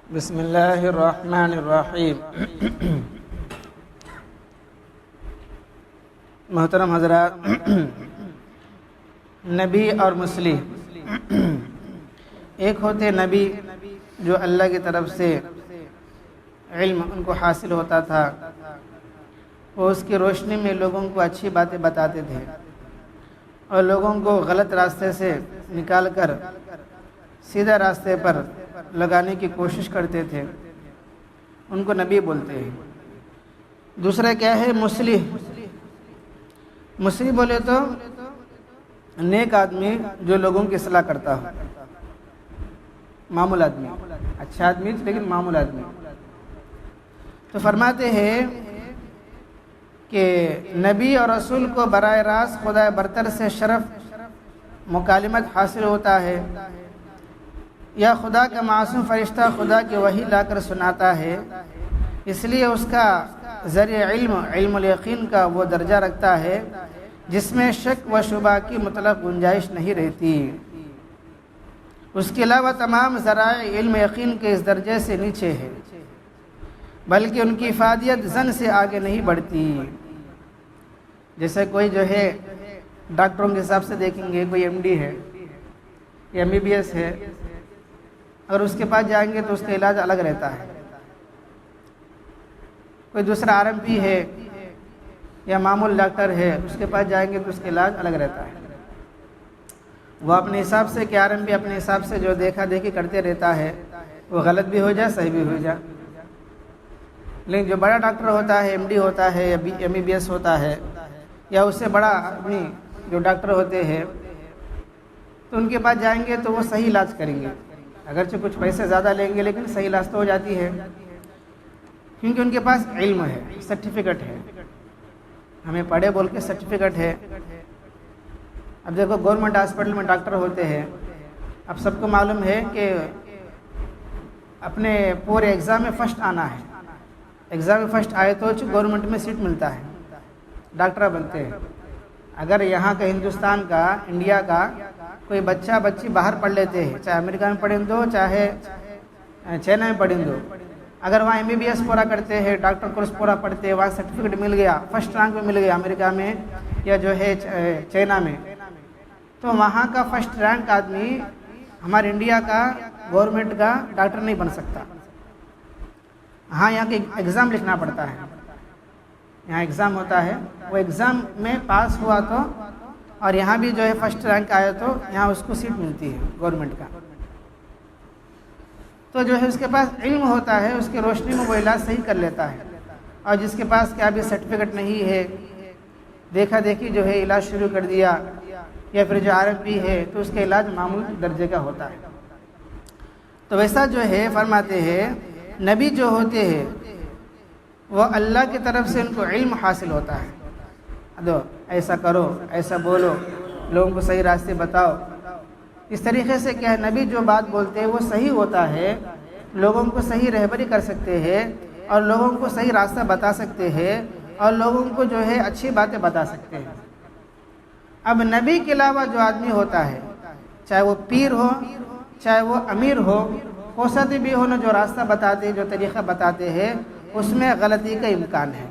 بسم اللہ الرحمن الرحیم۔ محترم حضرات، نبی اور مسلی، ایک ہوتے نبی جو اللہ کی طرف سے علم ان کو حاصل ہوتا تھا، وہ اس کی روشنی میں لوگوں کو اچھی باتیں بتاتے تھے اور لوگوں کو غلط راستے سے نکال کر سیدھا راستے پر لگانے کی کوشش کرتے تھے، ان کو نبی بولتے ہیں۔ دوسرا کیا ہے؟ مسلی بولے تو نیک آدمی جو لوگوں کی اصلاح کرتا ہو، معمول آدمی، اچھا آدمی لیکن معمول آدمی۔ تو فرماتے ہیں کہ نبی اور رسول کو براہ راست خدا برتر سے شرف مکالمت حاصل ہوتا ہے، یا خدا کا معصوم فرشتہ خدا کی وحی لا کر سناتا ہے، اس لیے اس کا ذریعہ علم الیقین کا وہ درجہ رکھتا ہے جس میں شک و شبہ کی مطلق گنجائش نہیں رہتی۔ اس کے علاوہ تمام ذرائع علم یقین کے اس درجے سے نیچے ہے، بلکہ ان کی افادیت زن سے آگے نہیں بڑھتی۔ جیسے کوئی جو ہے ڈاکٹروں کے حساب سے دیکھیں گے، کوئی ایم ڈی ہے یا ایم بی بی ایس ہے، اگر اس کے پاس جائیں گے تو اس کا علاج الگ رہتا ہے۔ کوئی دوسرا آر ایم پی ہے یا معمول ڈاکٹر ہے، اس کے پاس جائیں گے تو اس کا علاج الگ رہتا ہے۔ وہ اپنے حساب سے کہ آر ایم پی اپنے حساب سے جو دیکھا دیکھی کرتے رہتا ہے، وہ غلط بھی ہو جائے صحیح بھی ہو جائے۔ لیکن جو بڑا ڈاکٹر ہوتا ہے، ایم ڈی ہوتا ہے یا ایم بی بی ایس ہوتا ہے، یا اس سے بڑا آدمی جو ڈاکٹر ہوتے ہیں، تو ان کے پاس جائیں گے تو وہ صحیح علاج کریں گے، اگرچہ کچھ پیسے زیادہ لیں گے لیکن صحیح علاج تو ہو جاتی ہے، کیونکہ ان کے پاس علم ہے، سرٹیفکیٹ ہے، ہمیں پڑھے بول کے سرٹیفکیٹ ہے۔ اب دیکھو گورنمنٹ ہاسپٹل میں ڈاکٹر ہوتے ہیں، اب سب کو معلوم ہے کہ اپنے پورے ایگزام میں فرسٹ آنا ہے، ایگزام میں فرسٹ آئے تو گورنمنٹ میں سیٹ ملتا ہے، ڈاکٹر بنتے ہیں۔ اگر یہاں کا ہندوستان کا، انڈیا کا کوئی بچہ بچی باہر پڑھ لیتے ہیں، چاہے امریکہ میں پڑھیں دو چاہے چائنا میں پڑھیں دو، اگر وہاں ایم بی بی ایس پورا کرتے ہیں، ڈاکٹر کورس پورا پڑھتے ہیں، وہاں سرٹیفکیٹ مل گیا، فرسٹ رینک میں مل گیا امریکہ میں یا جو ہے چائنا میں، تو وہاں کا فرسٹ رینک آدمی ہمارے انڈیا کا گورنمنٹ کا ڈاکٹر نہیں بن سکتا۔ ہاں، یہاں کے ایگزام لکھنا پڑتا ہے، یہاں ایگزام ہوتا ہے، وہ ایگزام میں پاس ہوا تو اور یہاں بھی جو ہے فرسٹ رینک آیا تو یہاں اس کو سیٹ ملتی ہے گورنمنٹ کا۔ تو جو ہے اس کے پاس علم ہوتا ہے، اس کی روشنی میں وہ علاج صحیح کر لیتا ہے، اور جس کے پاس کیا بھی سرٹیفکیٹ نہیں ہے، دیکھا دیکھی جو ہے علاج شروع کر دیا، یا پھر جو آر ایم پی ہے تو اس کا علاج معمولی درجے کا ہوتا ہے۔ تو ویسا جو ہے فرماتے ہیں نبی جو ہوتے ہیں وہ اللہ کی طرف سے ان کو علم حاصل ہوتا ہے، دو ایسا کرو، ایسا بولو، لوگوں کو صحیح راستے بتاؤ۔ اس طریقے سے کیا ہے، نبی جو بات بولتے ہیں وہ صحیح ہوتا ہے، لوگوں کو صحیح رہبری کر سکتے ہیں اور لوگوں کو صحیح راستہ بتا سکتے ہیں اور لوگوں کو جو ہے اچھی باتیں بتا سکتے ہیں۔ اب نبی کے علاوہ جو آدمی ہوتا ہے، چاہے وہ پیر ہو چاہے وہ امیر ہو، کوسادی بھی ہو، جو راستہ بتاتے ہیں، جو طریقہ بتاتے ہیں، اس میں غلطی کا امکان ہے،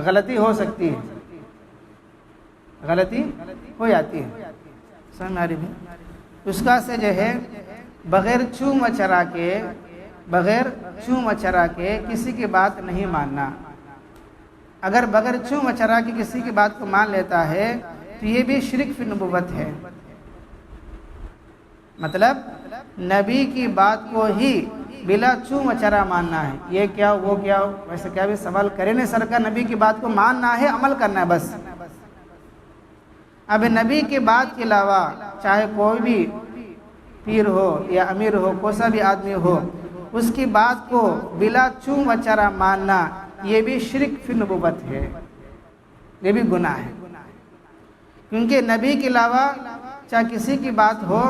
غلطی ہو سکتی ہے، غلطی ہو جاتی ہے، سمجھ میں آ رہی ہے؟ اس کا سے جو ہے بغیر چوم و چرا کے کسی کی بات نہیں ماننا۔ اگر بغیر چوم و چرا کے کسی کی بات کو مان لیتا ہے تو یہ بھی شرک فی نبوت ہے، مطلب نبی کی بات کو ہی بلا چوم و چرا ماننا ہے، یہ کیا وہ کیا، ویسے کیا بھی سوال کرے نہیں سر کا، نبی کی بات کو ماننا ہے، عمل کرنا ہے بس۔ اب نبی کی بات کے علاوہ چاہے کوئی بھی پیر ہو یا امیر ہو، کوئی سا بھی آدمی ہو، اس کی بات کو بلا چوم و چرا ماننا یہ بھی شرک فی نبوت ہے، یہ بھی گناہ ہے، کیونکہ نبی کے علاوہ چاہے کسی کی بات ہو،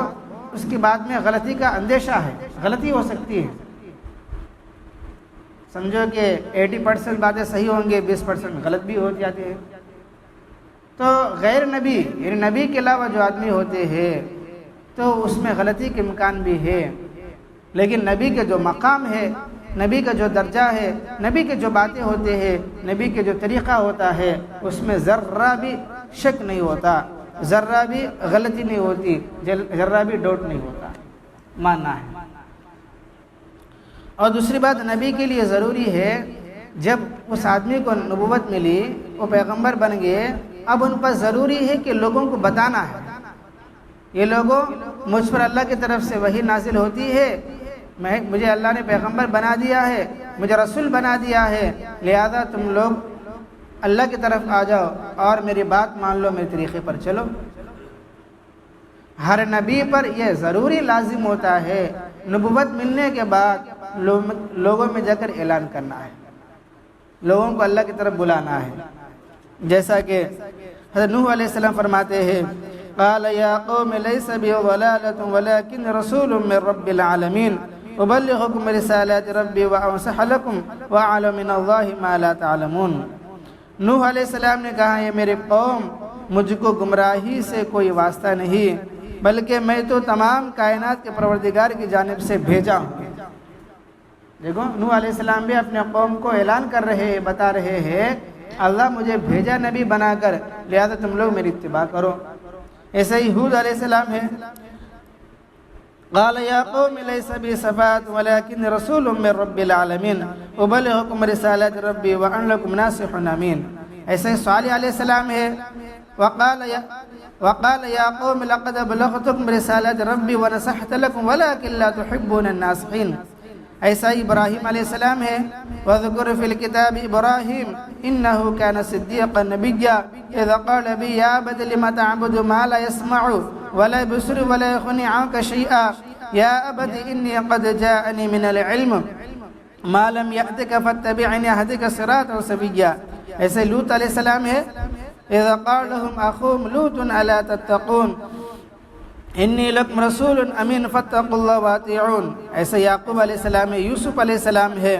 اس کی بات میں غلطی کا اندیشہ ہے، غلطی ہو سکتی ہے۔ سمجھو کہ 80% باتیں صحیح ہوں گے، 20% غلط بھی ہو جاتے ہیں۔ تو غیر نبی یعنی نبی کے علاوہ جو آدمی ہوتے ہیں تو اس میں غلطی کے امکان بھی ہے، لیکن نبی کے جو مقام ہے، نبی کا جو درجہ ہے، نبی کے جو باتیں ہوتے ہیں، نبی کے جو طریقہ ہوتا ہے، اس میں ذرہ بھی شک نہیں ہوتا، ذرہ بھی غلطی نہیں ہوتی، ذرہ بھی ڈاؤٹ نہیں ہوتا، ماننا ہے۔ اور دوسری بات نبی کے لیے ضروری ہے، جب اس آدمی کو نبوت ملی، وہ پیغمبر بن گئے، اب ان پر ضروری ہے کہ لوگوں کو بتانا ہے، یہ لوگوں مجھ پر اللہ کی طرف سے وحی نازل ہوتی ہے، مجھے اللہ نے پیغمبر بنا دیا ہے، مجھے رسول بنا دیا ہے، لہذا تم لوگ اللہ کی طرف آ جاؤ اور میری بات مان لو، میرے طریقے پر چلو۔ ہر نبی پر یہ ضروری لازم ہوتا ہے، نبوت ملنے کے بعد لوگوں میں جا کر اعلان کرنا ہے، لوگوں کو اللہ کی طرف بلانا ہے، جیسا کہ حضرت نوح علیہ السلام فرماتے ہیں قال یا قوم لیس بی ضلالۃ ولکن رسول من رب العالمین ابلغکم رسالات ربی وانصح لکم واعلم من اللہ ما لا تعلمون۔ نوح علیہ السلام نے کہا یہ میرے قوم، مجھ کو گمراہی سے کوئی واسطہ نہیں، بلکہ میں تو تمام کائنات کے پروردگار کی جانب سے بھیجا ہوں۔ دیکھو نوح علیہ السلام بھی اپنے قوم کو اعلان کر رہے ہیں، بتا رہے ہیں اللہ مجھے بھیجا نبی بنا کر، لہذا تم لوگ میری اتباع کرو۔ ایسے ہی ہود علیہ السلام ہے قال یا قوم لیس بی صفات ولکن رسول من رب العالمین ابلغکم رسالات ربی وانا لکم ناصح امین۔ ایسے ہی صالح علیہ السلام ہے وقال یا قوم لقد ابلغتکم رسالات ربی ونصحت لکم ولکن لا تحبون الناصحین۔ ایسا ہی ابراہیم علیہ السلام ہے وَذْكُرْ فِي الْكِتَابِ إِبْرَاهِيمَ إِنَّهُ كَانَ صِدِّيقًا نَبِيًّا إِذْ قَالَ بِي يَا أَبَتِ لِمَ تَعْبُدُ مَا لَا يَسْمَعُ وَلَا يُبْصِرُ وَلَا يُغْنِي عَنكَ شَيْئًا يَا أَبَتِ إِنِّي قَدْ جَاءَنِي مِنَ الْعِلْمِ مَا لَمْ يَأْتِكَ فَاتَّبِعْنِي أَهْدِكَ صِرَاطًا سَوِيًّا۔ ایسے لوط علیہ السلام ہے إِذْ قَالَ لَهُمْ أَخُوهُمْ لُوطٌ أَلَا تَتَّقُونَ انی لکم رسول امین فاتقوا اللہ واطیعون۔ ایسے یعقوب علیہ السلام ہے، یوسف علیہ السلام ہے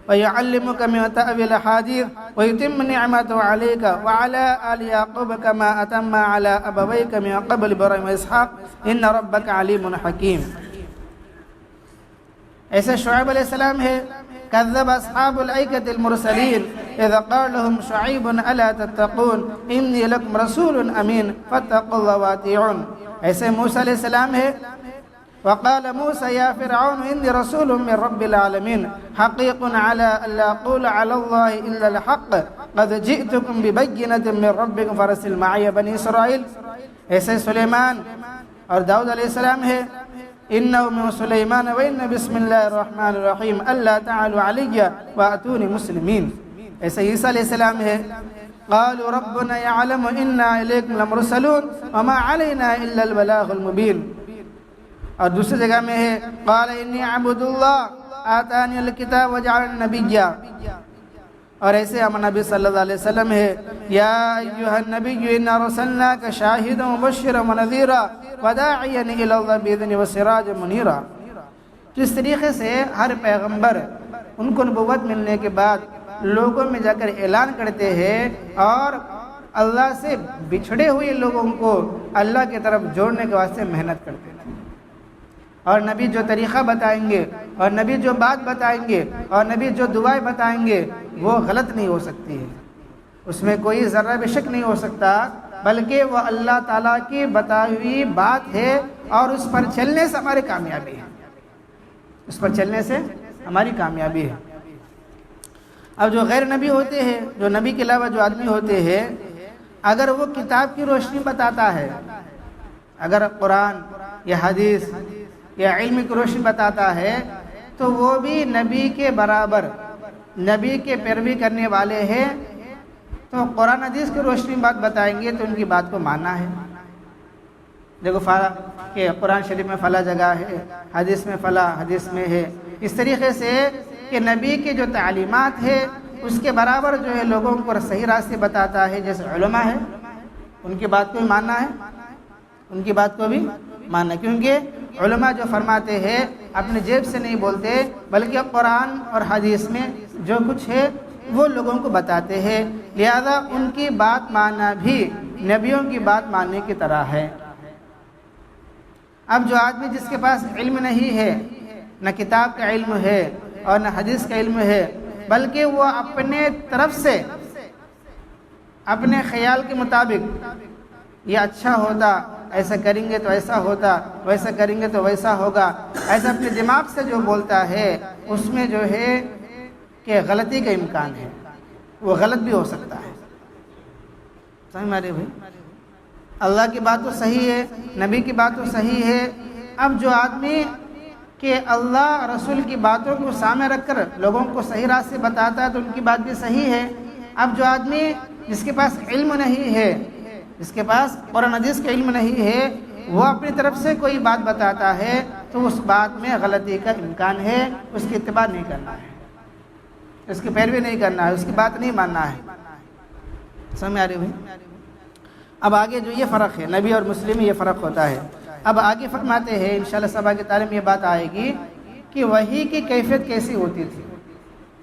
وَيُعَلِّمُكَ مِن تَأْوِيلِ الْأَحَادِيثِ وَيُتِمُّ نِعْمَتَهُ عَلَيْكَ وَعَلَىٰ آلِ يَعْقُوبَ كَمَا أَتَمَّ عَلَىٰ أَبَوَيْكَ مِن قَبْلُ إِبْرَاهِيمَ وإسحاق إِنَّ رَبَّكَ عَلِيمٌ حَكِيمٌ۔ ایسے شعیب علیہ السلام ہے كذب أصحاب الأيكة المرسلين إذ قال لهم شعيب ألا تتقون إني لكم رسول أمين فاتقوا الله وأطيعون۔ ایسے موسیٰ علیہ السلام ہے وقال موسى يا فرعون إني رسول من رب العالمين حقيق على ألا أقول على الله إلا الحق قد جئتكم ببينة من ربكم فارسل معي بني إسرائيل۔ ایسے سلیمان اور داؤد علیہ السلام ہے إنه من سليمان وإن بسم الله الرحمن الرحيم ألا تعالوا علي وأتوني مسلمين۔ ایسے عیسیٰ علیہ السلام ہے قالوا ربنا يعلم إنا إليكم لمرسلون وما علينا إلا البلاغ المبين۔ اور دوسری جگہ میں ہے قال إني عبد الله آتاني الكتاب وجعلني نبيا۔ اور ایسے ہم نبی صلی اللہ علیہ وسلم ہے یا ایھا النبی انا رسلناک شاہدا ومبشرا ونذیرا وداعیا الی اللہ باذنہ وسراجا منیرا۔ تو اس طریقے سے ہر پیغمبر ان کو نبوت ملنے کے بعد لوگوں میں جا کر اعلان کرتے ہیں اور اللہ سے بچھڑے ہوئے لوگوں کو اللہ کی طرف جوڑنے کے واسطے محنت کرتے ہیں۔ اور نبی جو طریقہ بتائیں گے اور نبی جو بات بتائیں گے اور نبی جو دعائیں بتائیں گے وہ غلط نہیں ہو سکتی ہے، اس میں کوئی ذرہ بھی شک نہیں ہو سکتا، بلکہ وہ اللہ تعالیٰ کی بتائی ہوئی بات ہے اور اس پر چلنے سے ہماری کامیابی ہے، اس پر چلنے سے ہماری کامیابی ہے۔ اب جو غیر نبی ہوتے ہیں، جو نبی کے علاوہ جو آدمی ہوتے ہیں، اگر وہ کتاب کی روشنی بتاتا ہے، اگر قرآن یا حدیث یا علم کی روشنی بتاتا ہے تو وہ بھی نبی کے برابر، نبی کے پیروی کرنے والے ہیں، تو قرآن حدیث کی روشنی بات بتائیں گے تو ان کی بات کو ماننا ہے۔ دیکھو کہ قرآن شریف میں فلاں جگہ ہے، حدیث میں فلاں حدیث میں ہے، اس طریقے سے کہ نبی کے جو تعلیمات ہے اس کے برابر جو ہے لوگوں کو صحیح راستے بتاتا ہے، جیسے علماء ہے ان کی بات کو بھی ماننا ہے، ان کی بات کو بھی ماننا، کیونکہ علماء جو فرماتے ہیں اپنے جیب سے نہیں بولتے، بلکہ قرآن اور حدیث میں جو کچھ ہے وہ لوگوں کو بتاتے ہیں، لہذا ان کی بات ماننا بھی نبیوں کی بات ماننے کی طرح ہے۔ اب جو آدمی جس کے پاس علم نہیں ہے، نہ کتاب کا علم ہے اور نہ حدیث کا علم ہے، بلکہ وہ اپنے طرف سے اپنے خیال کے مطابق یہ اچھا ہوتا، ایسا کریں گے تو ایسا ہوتا، ویسا کریں گے تو ویسا ہوگا، ایسا اپنے دماغ سے جو بولتا ہے اس میں جو ہے کہ غلطی کا امکان ہے، وہ غلط بھی ہو سکتا ہے۔ سمجھ میں آ رہی ہے بھائی؟ اللہ کی بات تو صحیح ہے، نبی کی بات تو صحیح ہے، اب جو آدمی کہ اللہ رسول کی باتوں کو سامنے رکھ کر لوگوں کو صحیح راستے بتاتا ہے تو ان کی بات بھی صحیح ہے۔ اب جو آدمی جس کے پاس علم نہیں ہے، جس کے پاس قرآن حدیث کا علم نہیں ہے، وہ اپنی طرف سے کوئی بات بتاتا ہے تو اس بات میں غلطی کا امکان ہے، اس کی اتباع نہیں کرنا ہے، اس کی پیروی نہیں کرنا ہے، اس کی بات نہیں ماننا ہے۔ سمجھ میں آ رہی ہے؟ اب آگے جو یہ فرق ہے، نبی اور مسلم میں یہ فرق ہوتا ہے۔ اب آگے فرماتے ہیں انشاءاللہ صبح کی تعلیم یہ بات آئے گی کہ وحی کی کیفیت کیسی ہوتی تھی،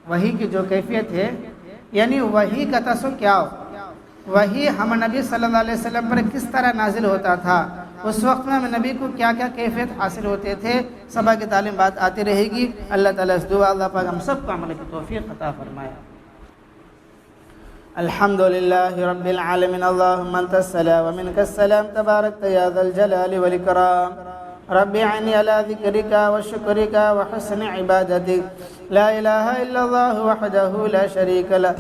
وحی کی جو کیفیت ہے، یعنی وحی کا تسلسل کیا ہو، وحی ہم نبی صلی اللہ علیہ وسلم پر کس طرح نازل ہوتا تھا، اس وقت میں نبی کو کیا کیا کیفیت حاصل ہوتے تھے، صبح کی تعلیم بات آتی رہے گی۔ اللہ تعالیٰ سے دعا اللہ پاک ہم سب کو عمل کی توفیق عطا فرمائے۔ الحمد لله رب العالمين، اللهم أنت السلام ومنك السلام، تباركت يا ذا الجلال والإكرام، رب أعني على ذكرك وشكرك وحسن عبادتك، لا إله إلا الله وحده لا شريك له،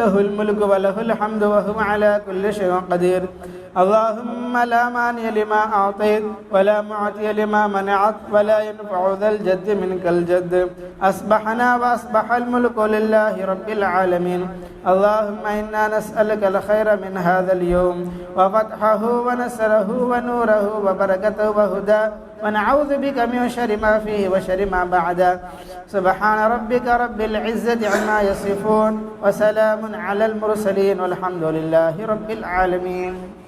له الملك وله الحمد وهو على كل شيء قدير، اللهم لا مانع لما أعطيت ولا معطي لما منعت ولا ينفع ذا الجد منك الجد، أصبحنا وأصبح الملك لله رب العالمين، اللهم إنا نسألك الخير من هذا اليوم وفتحه ونصره ونوره وبركته وهداه، ونعوذ بك من شر ما فيه وشر ما بعده، سبحان ربك رب العزة عما يصفون وسلام على المرسلين والحمد لله رب العالمين۔